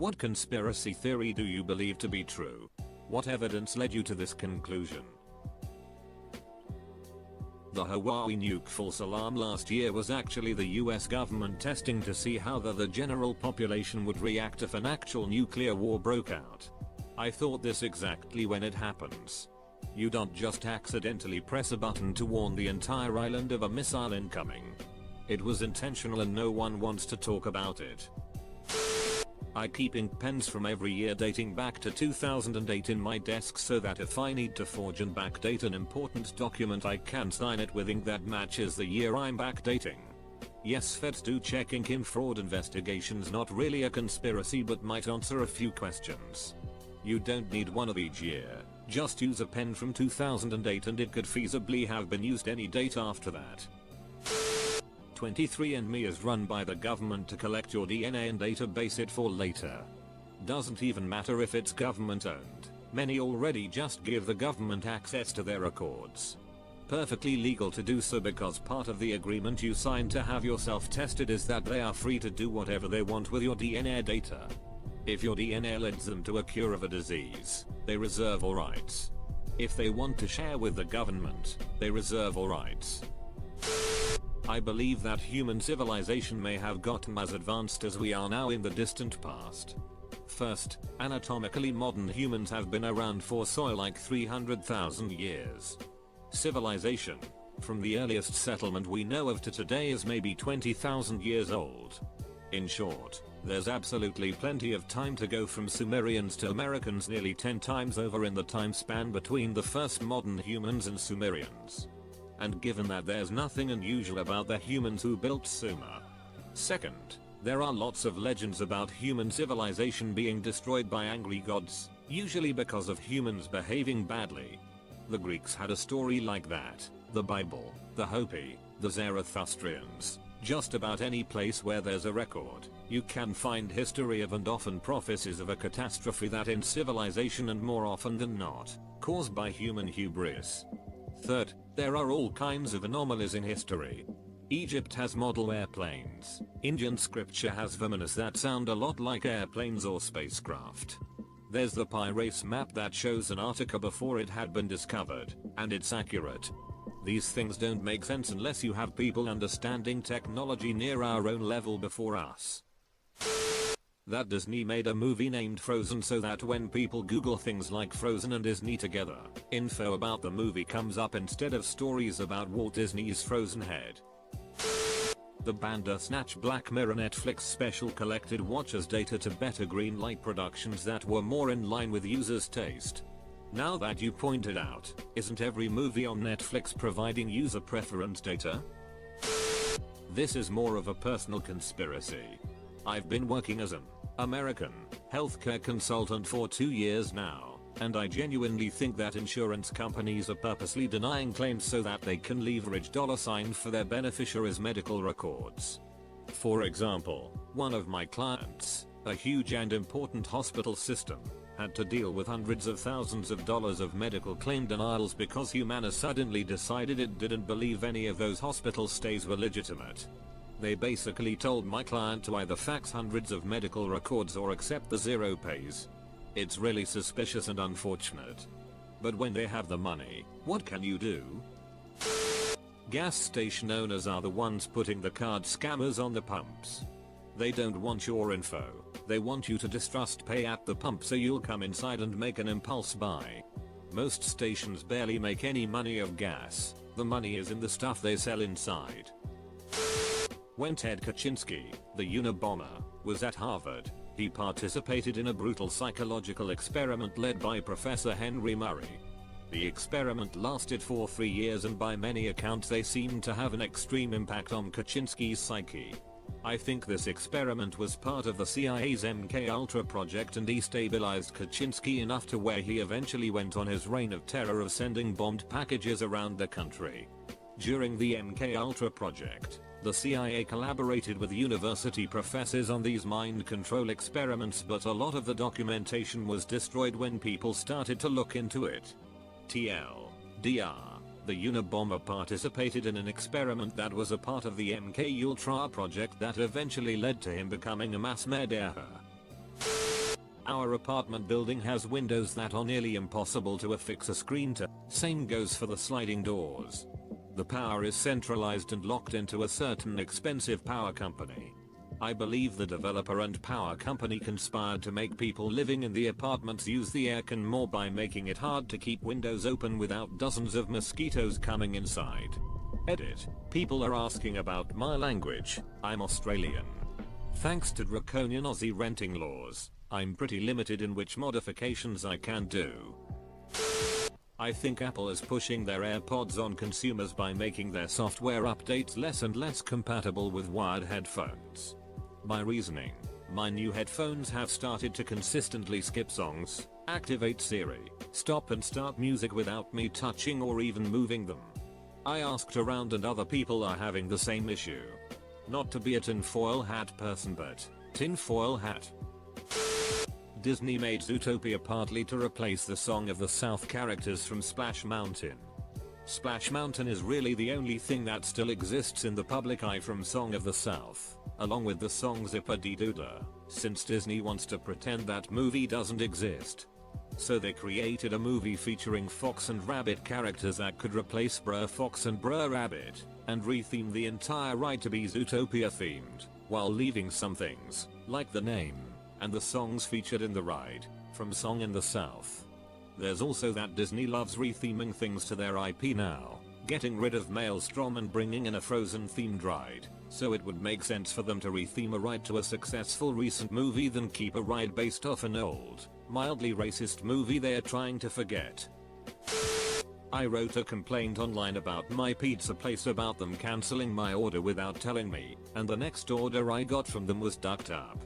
What conspiracy theory do you believe to be true? What evidence led you to this conclusion? The Hawaii nuke false alarm last year was actually the US government testing to see how the general population would react if an actual nuclear war broke out. I thought this exactly when it happens. You don't just accidentally press a button to warn the entire island of a missile incoming. It was intentional and no one wants to talk about it. I keep ink pens from every year dating back to 2008 in my desk so that if I need to forge and backdate an important document I can sign it with ink that matches the year I'm backdating. Yes, feds do check ink in fraud investigations, not really a conspiracy but might answer a few questions. You don't need one of each year, just use a pen from 2008 and it could feasibly have been used any date after that. 23andMe is run by the government to collect your DNA and database it for later. Doesn't even matter if it's government owned, many already just give the government access to their records. Perfectly legal to do so because part of the agreement you signed to have yourself tested is that they are free to do whatever they want with your DNA data. If your DNA leads them to a cure of a disease, they reserve all rights. If they want to share with the government, they reserve all rights. I believe that human civilization may have gotten as advanced as we are now in the distant past. First, anatomically modern humans have been around for like 300,000 years. Civilization, from the earliest settlement we know of to today, is maybe 20,000 years old. In short, there's absolutely plenty of time to go from Sumerians to Americans nearly 10 times over in the time span between the first modern humans and Sumerians. And given that there's nothing unusual about the humans who built Sumer. Second, there are lots of legends about human civilization being destroyed by angry gods, usually because of humans behaving badly. The Greeks had a story like that, the Bible, the Hopi, the Zarathustrians. Just about any place where there's a record, you can find history of and often prophecies of a catastrophe that ends civilization and more often than not, caused by human hubris. Third, there are all kinds of anomalies in history. Egypt has model airplanes. Indian scripture has vimanas that sound a lot like airplanes or spacecraft. There's the Pi race map that shows Antarctica before it had been discovered, and it's accurate. These things don't make sense unless you have people understanding technology near our own level before us. That Disney made a movie named Frozen so that when people Google things like Frozen and Disney together, info about the movie comes up instead of stories about Walt Disney's frozen head. The Bandersnatch Black Mirror Netflix special collected watchers' data to better greenlight productions that were more in line with users' taste. Now that you pointed out, isn't every movie on Netflix providing user preference data? This is more of a personal conspiracy. I've been working as an American healthcare consultant for 2 years now, and I genuinely think that insurance companies are purposely denying claims so that they can leverage $ for their beneficiaries' medical records. For example, one of my clients, a huge and important hospital system, had to deal with hundreds of thousands of dollars of medical claim denials because Humana suddenly decided it didn't believe any of those hospital stays were legitimate. They basically told my client to either fax hundreds of medical records or accept the zero pays. It's really suspicious and unfortunate. But when they have the money, what can you do? Gas station owners are the ones putting the card scammers on the pumps. They don't want your info, they want you to distrust pay at the pump so you'll come inside and make an impulse buy. Most stations barely make any money of gas, the money is in the stuff they sell inside. When Ted Kaczynski, the Unabomber, was at Harvard, he participated in a brutal psychological experiment led by Professor Henry Murray. The experiment lasted for 3 years and by many accounts they seemed to have an extreme impact on Kaczynski's psyche. I think this experiment was part of the CIA's MKUltra project and destabilized Kaczynski enough to where he eventually went on his reign of terror of sending bombed packages around the country. During the MKUltra project, the CIA collaborated with university professors on these mind control experiments, but a lot of the documentation was destroyed when people started to look into it. TLDR, the Unabomber participated in an experiment that was a part of the MKUltra project that eventually led to him becoming a mass murderer. Our apartment building has windows that are nearly impossible to affix a screen to. Same goes for the sliding doors. The power is centralized and locked into a certain expensive power company. I believe the developer and power company conspired to make people living in the apartments use the aircon more by making it hard to keep windows open without dozens of mosquitoes coming inside. Edit. People are asking about my language. I'm Australian. Thanks to draconian Aussie renting laws, I'm pretty limited in which modifications I can do. I think Apple is pushing their AirPods on consumers by making their software updates less and less compatible with wired headphones. My reasoning: my new headphones have started to consistently skip songs, activate Siri, stop and start music without me touching or even moving them. I asked around and other people are having the same issue. Not to be a tinfoil hat person, but tinfoil hat. Disney made Zootopia partly to replace the Song of the South characters from Splash Mountain. Splash Mountain is really the only thing that still exists in the public eye from Song of the South, along with the song Zipper-dee-Doo-dah, since Disney wants to pretend that movie doesn't exist. So they created a movie featuring Fox and Rabbit characters that could replace Brr Fox and Brr Rabbit, and retheme the entire ride to be Zootopia themed, while leaving some things, like the name, and the songs featured in the ride, from Song in the South. There's also that Disney loves retheming things to their IP now, getting rid of Maelstrom and bringing in a Frozen themed ride, so it would make sense for them to retheme a ride to a successful recent movie than keep a ride based off an old, mildly racist movie they are trying to forget. I wrote a complaint online about my pizza place about them cancelling my order without telling me, and the next order I got from them was ducked up.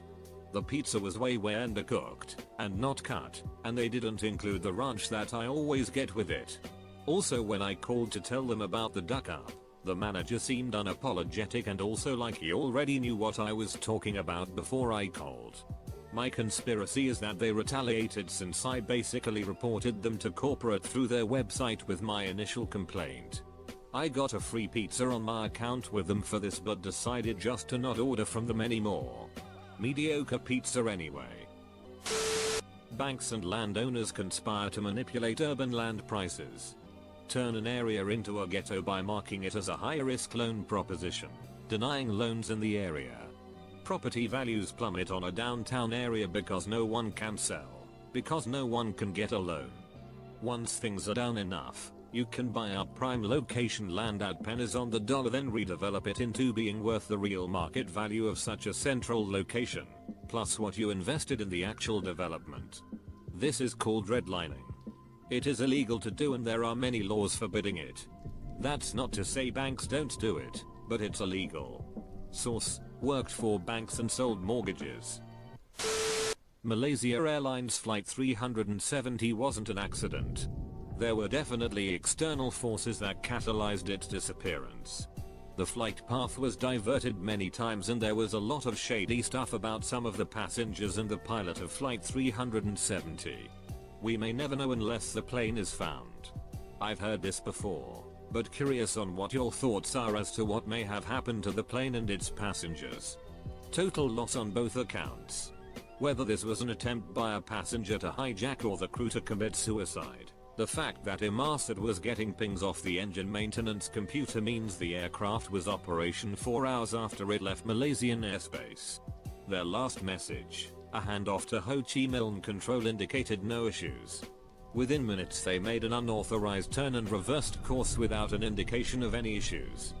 The pizza was way undercooked, and not cut, and they didn't include the ranch that I always get with it. Also, when I called to tell them about the duck up, the manager seemed unapologetic and also like he already knew what I was talking about before I called. My conspiracy is that they retaliated since I basically reported them to corporate through their website with my initial complaint. I got a free pizza on my account with them for this, but decided just to not order from them anymore. Mediocre pizza anyway. Banks and landowners conspire to manipulate urban land prices. Turn an area into a ghetto by marking it as a high-risk loan proposition, denying loans in the area. Property values plummet on a downtown area because no one can sell, because no one can get a loan. Once things are down enough, you can buy up prime location land at pennies on the dollar, then redevelop it into being worth the real market value of such a central location, plus what you invested in the actual development. This is called redlining. It is illegal to do and there are many laws forbidding it. That's not to say banks don't do it, but it's illegal. Source: worked for banks and sold mortgages. Malaysia Airlines Flight 370 wasn't an accident. There were definitely external forces that catalyzed its disappearance. The flight path was diverted many times and there was a lot of shady stuff about some of the passengers and the pilot of Flight 370. We may never know unless the plane is found. I've heard this before, but curious on what your thoughts are as to what may have happened to the plane and its passengers. Total loss on both accounts. Whether this was an attempt by a passenger to hijack or the crew to commit suicide. The fact that Inmarsat was getting pings off the engine maintenance computer means the aircraft was operation 4 hours after it left Malaysian airspace. Their last message, a handoff to Ho Chi Minh Control, indicated no issues. Within minutes they made an unauthorized turn and reversed course without an indication of any issues.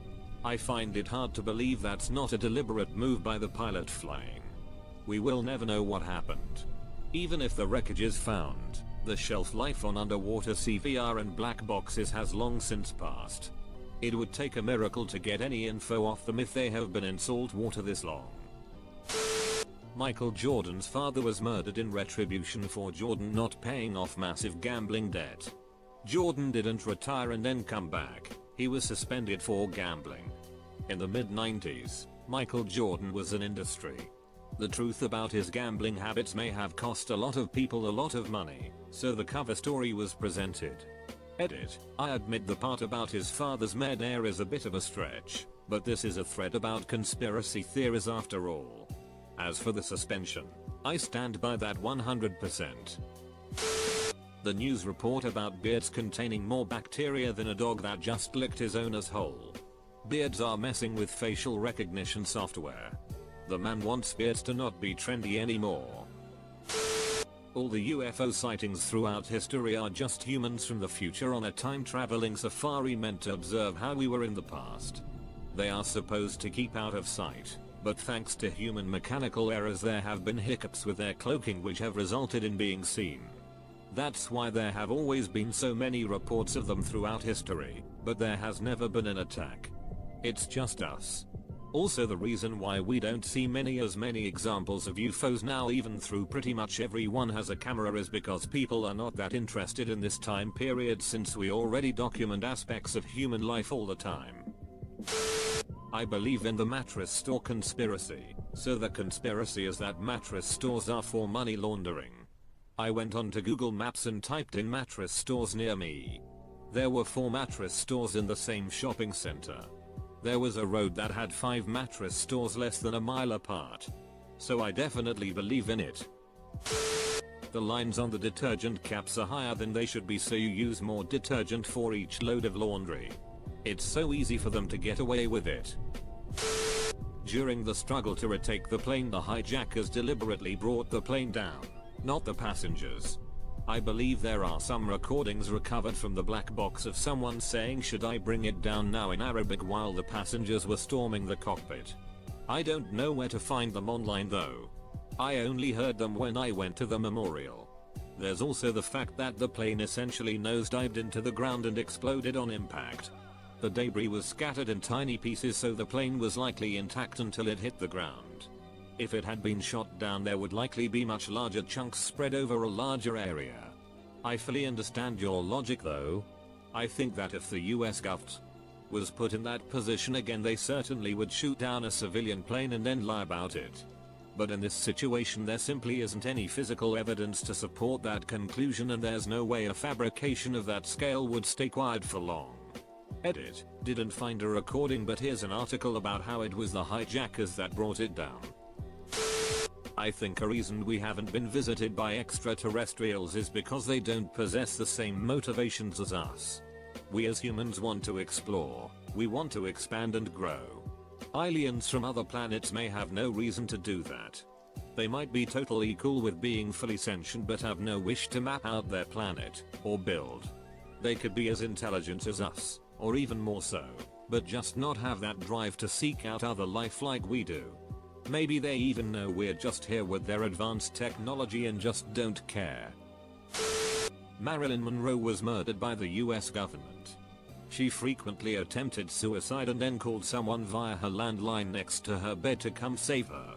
I find it hard to believe that's not a deliberate move by the pilot flying. We will never know what happened. Even if the wreckage is found, the shelf life on underwater CVR and black boxes has long since passed. It would take a miracle to get any info off them if they have been in salt water this long. Michael Jordan's father was murdered in retribution for Jordan not paying off massive gambling debt. Jordan didn't retire and then come back, he was suspended for gambling. In the mid-90s, Michael Jordan was an industry. The truth about his gambling habits may have cost a lot of people a lot of money, so the cover story was presented. Edit: I admit the part about his father's med is a bit of a stretch, but this is a thread about conspiracy theories after all. As for the suspension, I stand by that 100%. The news report about beards containing more bacteria than a dog that just licked his owner's hole. Beards are messing with facial recognition software. The man wants beards to not be trendy anymore. All the UFO sightings throughout history are just humans from the future on a time-traveling safari meant to observe how we were in the past. They are supposed to keep out of sight, but thanks to human mechanical errors there have been hiccups with their cloaking which have resulted in being seen. That's why there have always been so many reports of them throughout history, but there has never been an attack. It's just us. Also the reason why we don't see as many examples of UFOs now even through pretty much everyone has a camera is because people are not that interested in this time period since we already document aspects of human life all the time. I believe in the mattress store conspiracy. So the conspiracy is that mattress stores are for money laundering. I went onto Google Maps and typed in mattress stores near me. There were 4 mattress stores in the same shopping center. There was a road that had 5 mattress stores less than a mile apart. So I definitely believe in it. The lines on the detergent caps are higher than they should be so you use more detergent for each load of laundry. It's so easy for them to get away with it. During the struggle to retake the plane, the hijackers deliberately brought the plane down, not the passengers. I believe there are some recordings recovered from the black box of someone saying should I bring it down now in Arabic while the passengers were storming the cockpit. I don't know where to find them online though. I only heard them when I went to the memorial. There's also the fact that the plane essentially nosedived into the ground and exploded on impact. The debris was scattered in tiny pieces so the plane was likely intact until it hit the ground. If it had been shot down there would likely be much larger chunks spread over a larger area. I fully understand your logic though. I think that if the US government was put in that position again they certainly would shoot down a civilian plane and then lie about it. But in this situation there simply isn't any physical evidence to support that conclusion and there's no way a fabrication of that scale would stay quiet for long. Edit. Didn't find a recording but here's an article about how it was the hijackers that brought it down. I think a reason we haven't been visited by extraterrestrials is because they don't possess the same motivations as us. We as humans want to explore, we want to expand and grow. Aliens from other planets may have no reason to do that. They might be totally cool with being fully sentient but have no wish to map out their planet, or build. They could be as intelligent as us, or even more so, but just not have that drive to seek out other life like we do. Maybe they even know we're just here with their advanced technology and just don't care. Marilyn Monroe was murdered by the US government. She frequently attempted suicide and then called someone via her landline next to her bed to come save her.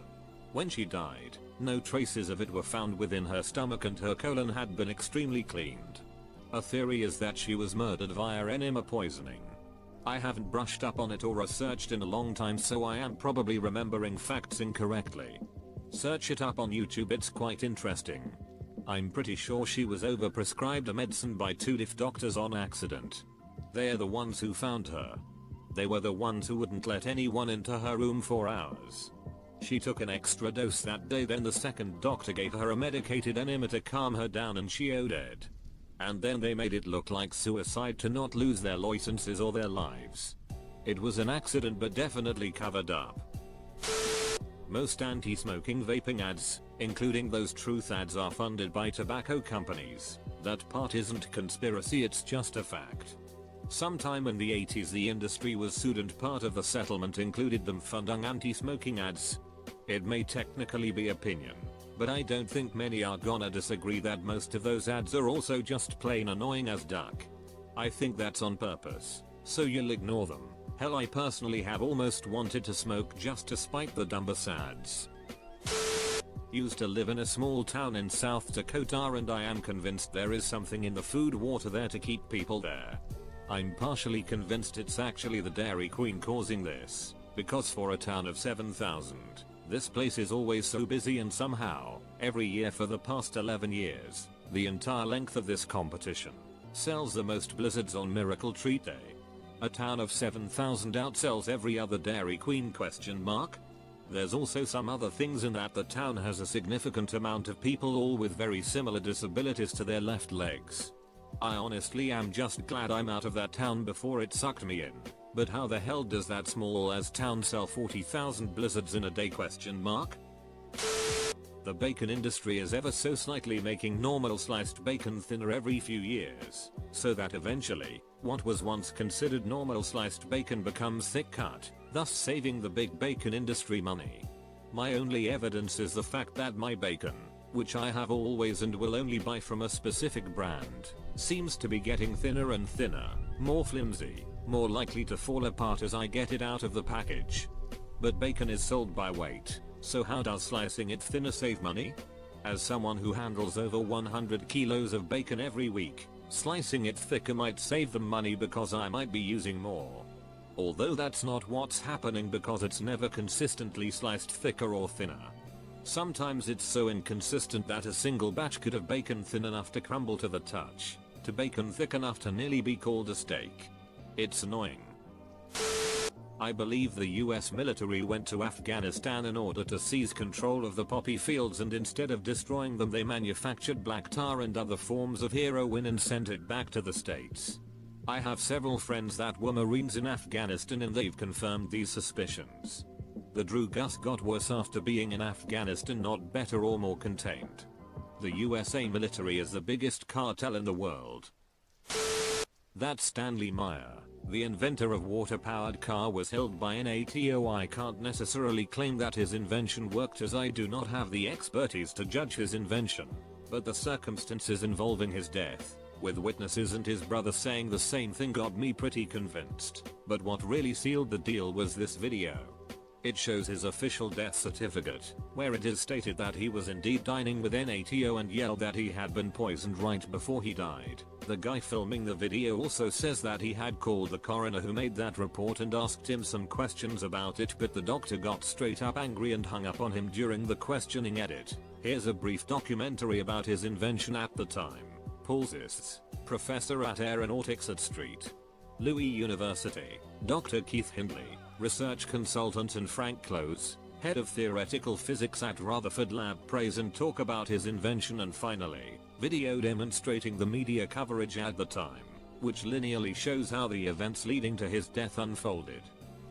When she died, no traces of it were found within her stomach and her colon had been extremely cleaned. A theory is that she was murdered via enema poisoning. I haven't brushed up on it or researched in a long time so I am probably remembering facts incorrectly. Search it up on YouTube, it's quite interesting. I'm pretty sure she was overprescribed a medicine by 2 deaf doctors on accident. They're the ones who found her. They were the ones who wouldn't let anyone into her room for hours. She took an extra dose that day, then the second doctor gave her a medicated enema to calm her down and she OD'd. And then they made it look like suicide to not lose their licenses or their lives. It was an accident but definitely covered up. Most anti-smoking vaping ads, including those truth ads, are funded by tobacco companies. That part isn't conspiracy, it's just a fact. Sometime in the 80s the industry was sued and part of the settlement included them funding anti-smoking ads. It may technically be opinion, but I don't think many are gonna disagree that most of those ads are also just plain annoying as duck. I think that's on purpose, so you'll ignore them. Hell, I personally have almost wanted to smoke just to spite the dumbass ads. Used to live in a small town in South Dakota and I am convinced there is something in the food water there to keep people there. I'm partially convinced it's actually the Dairy Queen causing this, because for a town of 7,000, this place is always so busy and somehow, every year for the past 11 years, the entire length of this competition sells the most blizzards on Miracle Treat Day. A town of 7,000 outsells every other Dairy Queen ? There's also some other things in that the town has a significant amount of people all with very similar disabilities to their left legs. I honestly am just glad I'm out of that town before it sucked me in. But how the hell does that small as town sell 40,000 blizzards in a day ? The bacon industry is ever so slightly making normal sliced bacon thinner every few years, so that eventually, what was once considered normal sliced bacon becomes thick cut, thus saving the big bacon industry money. My only evidence is the fact that my bacon, which I have always and will only buy from a specific brand, seems to be getting thinner and thinner, more flimsy, more likely to fall apart as I get it out of the package. But bacon is sold by weight, so how does slicing it thinner save money? As someone who handles over 100 kilos of bacon every week, slicing it thicker might save them money because I might be using more. Although that's not what's happening because it's never consistently sliced thicker or thinner. Sometimes it's so inconsistent that a single batch could have bacon thin enough to crumble to the touch, to bacon thick enough to nearly be called a steak. It's annoying. I believe the US military went to Afghanistan in order to seize control of the poppy fields, and instead of destroying them they manufactured black tar and other forms of heroin and sent it back to the States. I have several friends that were Marines in Afghanistan and they've confirmed these suspicions. The Drugas got worse after being in Afghanistan, not better or more contained. The USA military is the biggest cartel in the world. That Stanley Meyer, the inventor of water-powered car, was held by NATO. I can't necessarily claim that his invention worked as I do not have the expertise to judge his invention, but the circumstances involving his death, with witnesses and his brother saying the same thing, got me pretty convinced. But what really sealed the deal was this video. It shows his official death certificate, where it is stated that he was indeed dining with NATO and yelled that he had been poisoned right before he died. The guy filming the video also says that he had called the coroner who made that report and asked him some questions about it, but the doctor got straight up angry and hung up on him during the questioning edit. Here's a brief documentary about his invention at the time. Paul Zist, professor at aeronautics at St. Louis University, Dr. Keith Hindley, research consultant, and Frank Close, head of theoretical physics at Rutherford Lab, praise and talk about his invention, and finally, video demonstrating the media coverage at the time, which linearly shows how the events leading to his death unfolded.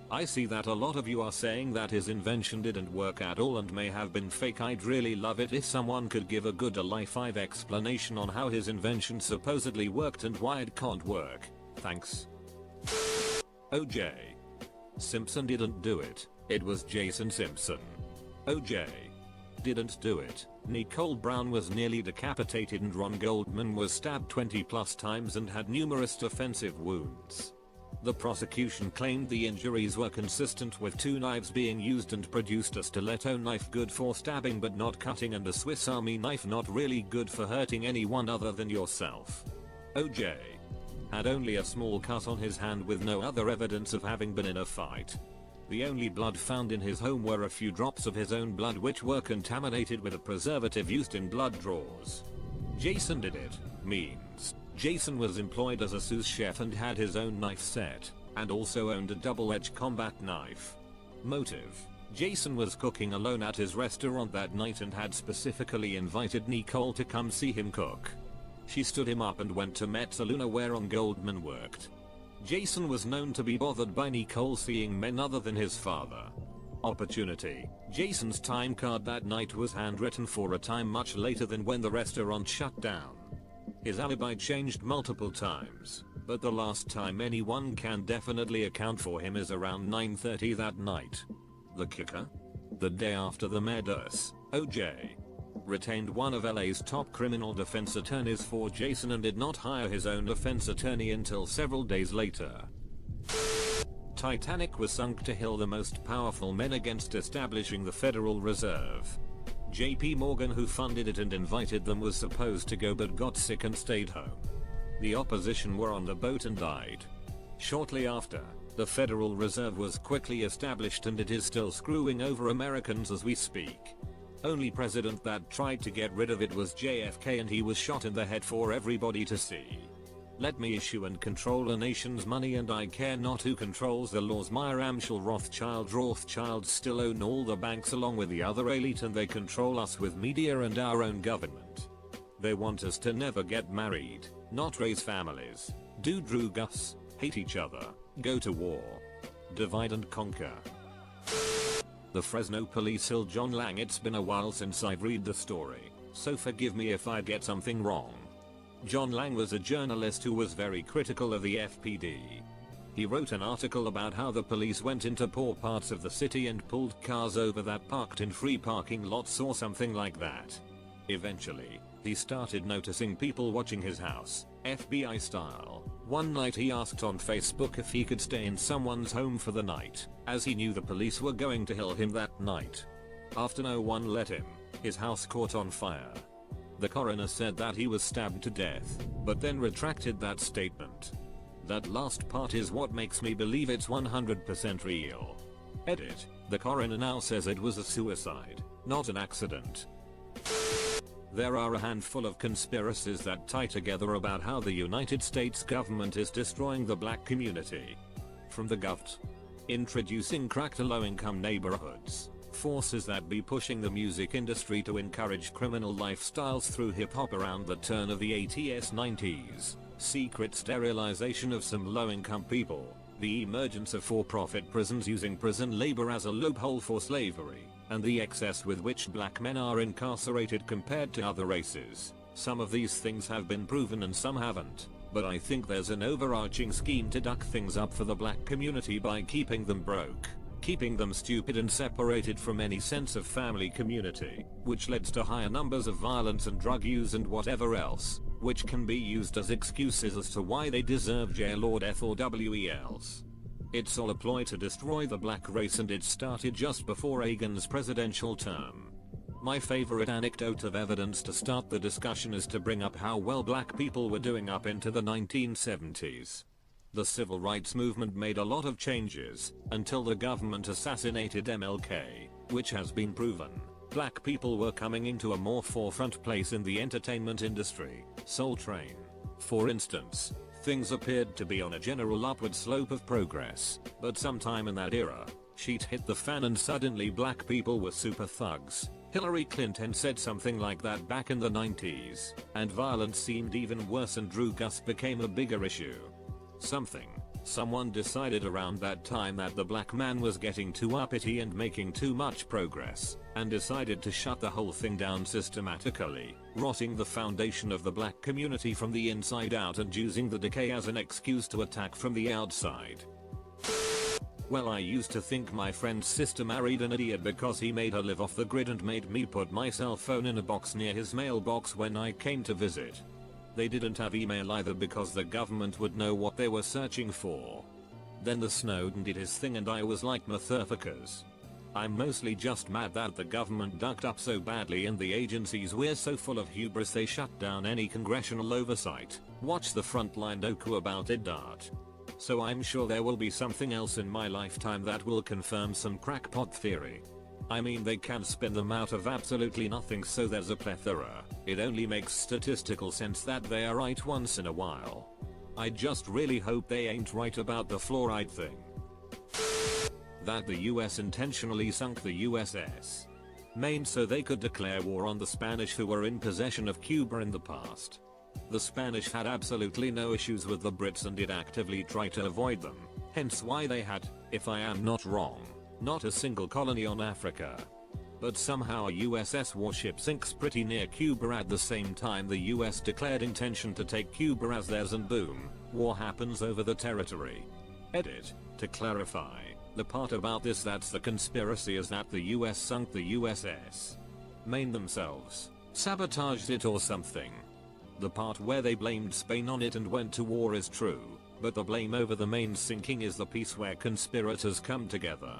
I see that a lot of you are saying that his invention didn't work at all and may have been fake. I'd really love it if someone could give a good life explanation on how his invention supposedly worked and why it can't work. Thanks. OJ. Simpson didn't do it. It was Jason Simpson. OJ didn't do it. Nicole Brown was nearly decapitated and Ron Goldman was stabbed 20 plus times and had numerous offensive wounds. The prosecution claimed the injuries were consistent with 2 knives being used and produced: a stiletto knife good for stabbing but not cutting, and a Swiss Army knife not really good for hurting anyone other than yourself. OJ had only a small cut on his hand with no other evidence of having been in a fight. The only blood found in his home were a few drops of his own blood, which were contaminated with a preservative used in blood draws. Jason did it means Jason was employed as a sous chef and had his own knife set, and also owned a double-edged combat knife. Motive: Jason was cooking alone at his restaurant that night and had specifically invited Nicole to come see him cook. She stood him up and went to Metzaluna, where Ron Goldman worked. Jason was known to be bothered by Nicole seeing men other than his father. Opportunity: Jason's time card that night was handwritten for a time much later than when the restaurant shut down. His alibi changed multiple times, but the last time anyone can definitely account for him is around 9:30 that night. The kicker? The day after the murders, OJ retained one of LA's top criminal defense attorneys for Jason and did not hire his own defense attorney until several days later. Titanic was sunk to heal the most powerful men against establishing the Federal Reserve. JP Morgan, who funded it and invited them, was supposed to go but got sick and stayed home. The opposition were on the boat and died. Shortly after, the Federal Reserve was quickly established and it is still screwing over Americans as we speak. Only president that tried to get rid of it was JFK, and he was shot in the head for everybody to see. Let me issue and control a nation's money, and I care not who controls the laws. Meyer, Amschel, Rothschild still own all the banks along with the other elite, and they control us with media and our own government. They want us to never get married, not raise families, do drugs, hate each other, go to war, divide and conquer. The Fresno police hill John Lang. It's been a while since I've read the story, so forgive me if I get something wrong. John Lang was a journalist who was very critical of the FPD. He wrote an article about how the police went into poor parts of the city and pulled cars over that parked in free parking lots or something like that. Eventually, he started noticing people watching his house, FBI style. One night he asked on Facebook if he could stay in someone's home for the night, as he knew the police were going to kill him that night. After no one let him, his house caught on fire. The coroner said that he was stabbed to death, but then retracted that statement. That last part is what makes me believe it's 100% real. Edit. The coroner now says it was a suicide, not an accident. There are a handful of conspiracies that tie together about how the United States government is destroying the black community. From the govt. Introducing crack to low-income neighborhoods. Forces that be pushing the music industry to encourage criminal lifestyles through hip-hop around the turn of the 80s 90s. Secret sterilization of some low-income people. The emergence of for-profit prisons using prison labor as a loophole for slavery. And the excess with which black men are incarcerated compared to other races. Some of these things have been proven and some haven't, but I think there's an overarching scheme to duck things up for the black community by keeping them broke, keeping them stupid and separated from any sense of family community, which leads to higher numbers of violence and drug use and whatever else, which can be used as excuses as to why they deserve jail or death or WELs. It's all a ploy to destroy the black race, and it started just before Reagan's presidential term. My favorite anecdote of evidence to start the discussion is to bring up how well black people were doing up into the 1970s. The civil rights movement made a lot of changes, until the government assassinated MLK, which has been proven. Black people were coming into a more forefront place in the entertainment industry. Soul Train, for instance. Things appeared to be on a general upward slope of progress, but sometime in that era, shit hit the fan and suddenly black people were super thugs. Hillary Clinton said something like that back in the 90s, and violence seemed even worse and drugs became a bigger issue. Someone decided around that time that the black man was getting too uppity and making too much progress, and decided to shut the whole thing down systematically, rotting the foundation of the black community from the inside out and using the decay as an excuse to attack from the outside. Well, I used to think my friend's sister married an idiot because he made her live off the grid and made me put my cell phone in a box near his mailbox when I came to visit. They didn't have email either because the government would know what they were searching for. Then the Snowden did his thing and I was like, motherfuckers. I'm mostly just mad that the government ducked up so badly and the agencies were so full of hubris they shut down any congressional oversight. Watch the Frontline docu about it. So I'm sure there will be something else in my lifetime that will confirm some crackpot theory. I mean, they can spin them out of absolutely nothing, so there's a plethora. It only makes statistical sense that they are right once in a while. I just really hope they ain't right about the fluoride thing. That the US intentionally sunk the USS Maine so they could declare war on the Spanish who were in possession of Cuba in the past. The Spanish had absolutely no issues with the Brits and did actively try to avoid them, hence why they had, if I am not wrong, not a single colony on Africa. But somehow a USS warship sinks pretty near Cuba at the same time the US declared intention to take Cuba as theirs, and boom, war happens over the territory. Edit. To clarify, the part about this that's the conspiracy is that the US sunk the USS Maine themselves, sabotaged it or something. The part where they blamed Spain on it and went to war is true, but the blame over the Maine sinking is the piece where conspirators come together.